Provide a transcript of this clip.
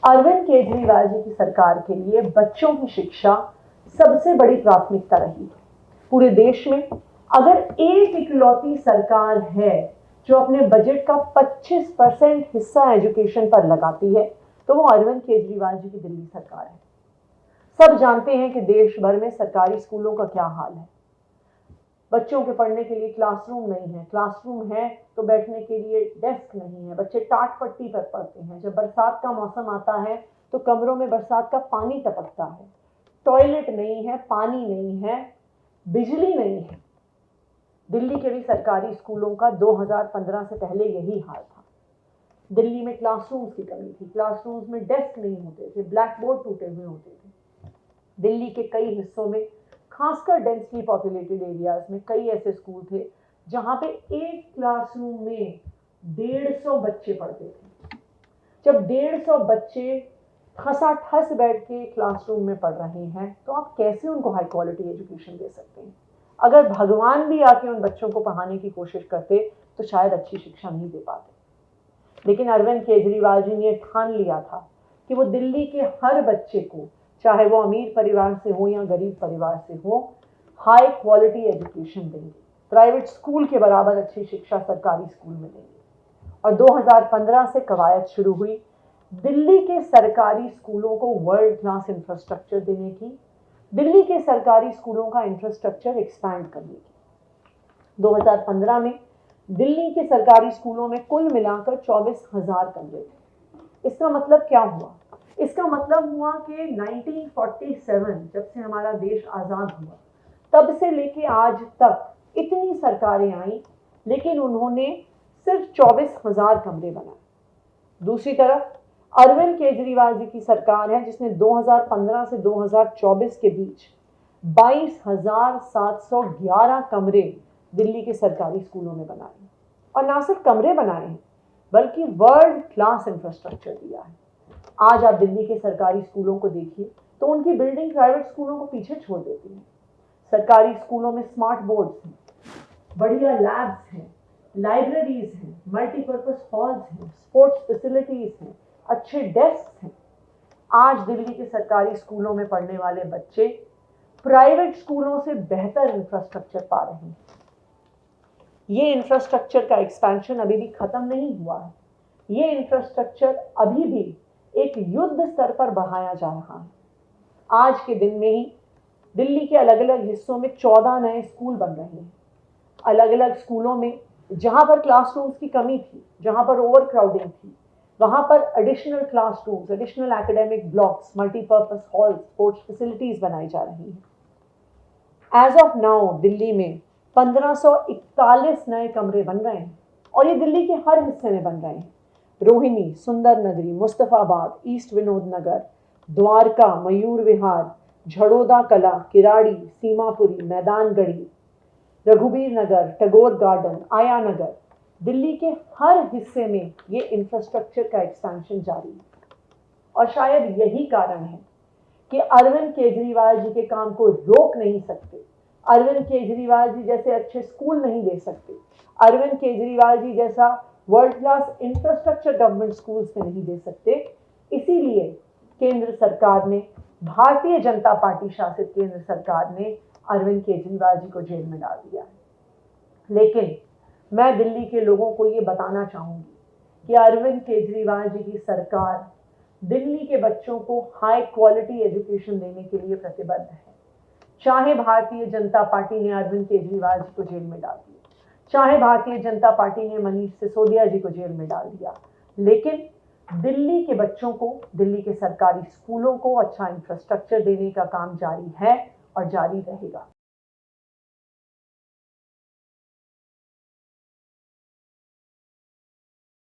अरविंद केजरीवाल जी की सरकार के लिए बच्चों की शिक्षा सबसे बड़ी प्राथमिकता रही है। पूरे देश में अगर एक इकलौती सरकार है जो अपने बजट का 25% हिस्सा एजुकेशन पर लगाती है तो वो अरविंद केजरीवाल जी की दिल्ली सरकार है। सब जानते हैं कि देश भर में सरकारी स्कूलों का क्या हाल है। बच्चों के पढ़ने के लिए क्लासरूम नहीं है, क्लासरूम है तो बैठने के लिए डेस्क नहीं है, बच्चे टाट पट्टी पर पढ़ते हैं। जब बरसात का मौसम आता है तो कमरों में बरसात का पानी टपकता है, टॉयलेट नहीं है, पानी नहीं है, बिजली नहीं है। दिल्ली के भी सरकारी स्कूलों का 2015 से पहले यही हाल था। दिल्ली में क्लासरूम्स की कमी थी, क्लासरूम्स में डेस्क नहीं होते थे, ब्लैक बोर्ड टूटे हुए होते थे। दिल्ली के कई हिस्सों में, खासकर डेंसली पॉपुलेटेड एरियाज में, कई ऐसे स्कूल थे जहां पे एक क्लासरूम में 150 बच्चे पढ़ते थे। जब 150 बच्चे ठसाठस बैठ के क्लासरूम में पढ़ रहे हैं तो आप कैसे उनको हाई क्वालिटी एजुकेशन दे सकते हैं? अगर भगवान भी आके उन बच्चों को पढ़ाने की कोशिश करते तो शायद अच्छी शिक्षा नहीं दे पाते। लेकिन अरविंद केजरीवाल जी ने ठान लिया था कि वो दिल्ली के हर बच्चे को, चाहे वो अमीर परिवार से हो या गरीब परिवार से हो, हाई क्वालिटी एजुकेशन देंगे। प्राइवेट स्कूल के बराबर अच्छी शिक्षा सरकारी स्कूल में देंगे। और 2015 से कवायद शुरू हुई दिल्ली के सरकारी स्कूलों को वर्ल्ड क्लास इंफ्रास्ट्रक्चर देने की, दिल्ली के सरकारी स्कूलों का इंफ्रास्ट्रक्चर एक्सपैंड करने की। 2015 में दिल्ली के सरकारी स्कूलों में कुल मिलाकर 24,000 कमरे थे। इसका मतलब क्या हुआ? इसका मतलब हुआ कि 1947 जब से हमारा देश आज़ाद हुआ तब से लेके आज तक इतनी सरकारें आई, लेकिन उन्होंने सिर्फ 24,000 कमरे बनाए। दूसरी तरफ अरविंद केजरीवाल जी की सरकार है जिसने 2015 से 2024 के बीच 22,711 कमरे दिल्ली के सरकारी स्कूलों में बनाए। और ना सिर्फ कमरे बनाए हैं बल्कि वर्ल्ड क्लास इंफ्रास्ट्रक्चर दिया है। आज आप दिल्ली के सरकारी स्कूलों को देखिए तो उनकी बिल्डिंग प्राइवेट स्कूलों को पीछे छोड़ देती है। सरकारी स्कूलों में स्मार्ट बोर्ड्स हैं, बढ़िया लैब्स हैं, लाइब्रेरीज हैं, मल्टीपर्पज हॉल्स हैं, स्पोर्ट्स फैसिलिटीज हैं, अच्छे डेस्क हैं। आज दिल्ली के सरकारी स्कूलों में पढ़ने वाले बच्चे प्राइवेट स्कूलों से बेहतर इंफ्रास्ट्रक्चर पा रहे हैं। ये इंफ्रास्ट्रक्चर का एक्सपेंशन अभी भी खत्म नहीं हुआ है। ये इंफ्रास्ट्रक्चर अभी भी एक युद्ध स्तर पर बढ़ाया जा रहा है। आज के दिन में ही दिल्ली के अलग अलग हिस्सों में 14 नए स्कूल बन रहे हैं। अलग अलग स्कूलों में जहां पर क्लासरूम्स की कमी थी, जहां पर ओवर क्राउडिंग थी, वहां पर additional classrooms, additional academic blocks, multipurpose hall, sports facilities बनाई जा रही हैं। एज ऑफ नाउ दिल्ली में 1541 नए कमरे बन रहे हैं और ये दिल्ली के हर हिस्से में बन रहे हैं। रोहिणी, सुंदर नगरी, मुस्तफाबाद, ईस्ट विनोद नगर, द्वारका, मयूर विहार, झड़ोदा कला, किराड़ी, सीमापुरी, मैदानगढ़ी, रघुबीर नगर, टैगोर गार्डन, आया नगर, दिल्ली के हर हिस्से में ये इंफ्रास्ट्रक्चर का एक्सपेंशन जारी है। और शायद यही कारण है कि अरविंद केजरीवाल जी के काम को रोक नहीं सकते। अरविंद केजरीवाल जी जैसे अच्छे स्कूल नहीं दे सकते, अरविंद केजरीवाल जी जैसा world class infrastructure government schools में नहीं दे सकते। इसीलिए केंद्र सरकार ने, भारतीय जनता पार्टी शासित केंद्र सरकार ने अरविंद केजरीवाल जी को जेल में डाल दिया है। लेकिन मैं दिल्ली के लोगों को ये बताना चाहूंगी कि अरविंद केजरीवाल जी की सरकार दिल्ली के बच्चों को हाई क्वालिटी एजुकेशन देने के लिए प्रतिबद्ध है। चाहे भारतीय जनता पार्टी ने अरविंद केजरीवाल जी को जेल में डाल दिया, चाहे भारतीय जनता पार्टी ने मनीष सिसोदिया जी को जेल में डाल दिया, लेकिन दिल्ली के बच्चों को, दिल्ली के सरकारी स्कूलों को अच्छा इंफ्रास्ट्रक्चर देने का काम जारी है और जारी रहेगा।